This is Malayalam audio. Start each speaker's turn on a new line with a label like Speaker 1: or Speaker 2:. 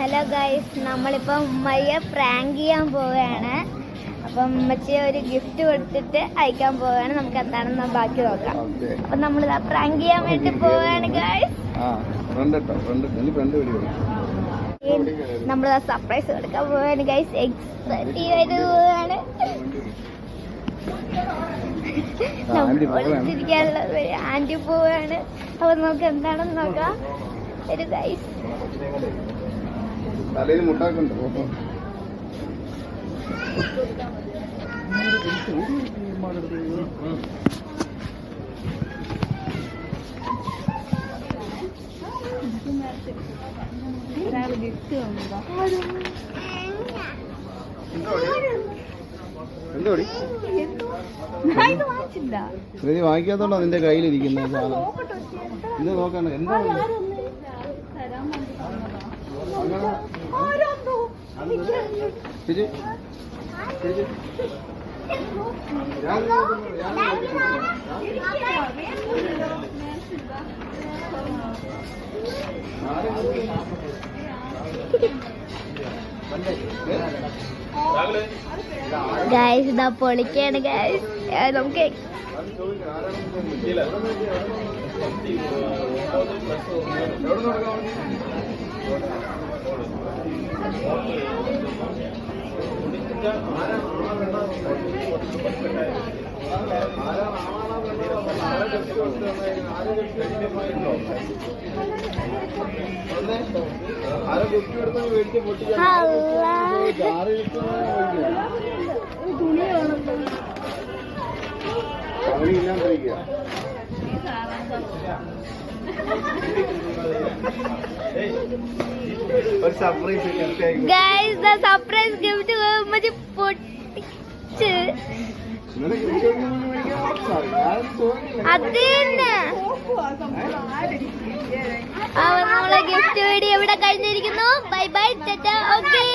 Speaker 1: ഹലോ ഗൈസ്, നമ്മളിപ്പം ഉമ്മയെ പ്രാങ്ക് ചെയ്യാൻ പോവുകയാണ്. അപ്പം ഉമ്മച്ചിയെ ഒരു ഗിഫ്റ്റ് കൊടുത്തിട്ട് അയക്കാൻ പോവുകയാണ്. നമുക്ക് എന്താണെന്ന് ബാക്കി നോക്കാം. അപ്പം നമ്മളിതാ പ്രാങ്ക് ചെയ്യാൻ വേണ്ടി പോവുകയാണ് ഗൈസ്. നമ്മളിതാ സർപ്രൈസ് കൊടുക്കാൻ പോവുകയാണ് ഗൈസ്. എക്സൈറ്റീവ് ആയിട്ട് പോവുകയാണ്. നമ്മളിരിക്കാനുള്ള ആന്റി പോവുകയാണ്. അപ്പൊ നമുക്ക് എന്താണെന്ന് നോക്കാം. ഒരു ഗൈസ്
Speaker 2: തലയിൽ മുട്ടാക്കുണ്ട്. എന്തോടി വാങ്ങിക്കാത്തോണ്ടോ നിന്റെ കയ്യിലിരിക്കുന്ന സാധനം? ഇത് നോക്കണ്ട. എന്താ
Speaker 1: ഗൈസ് ഇതാ പൊളിക്കാണ് ഗൈസ്. നമുക്ക്
Speaker 2: സർപ്രൈസ്
Speaker 1: ഗിഫ്റ്റ് പൊട്ടിച്ച് അതന്നെ. നമ്മളെ ഗിഫ്റ്റ് വീഡിയോ ഇവിടെ കഴിഞ്ഞിരിക്കുന്നു. Bye bye, Tata. ഓക്കേ.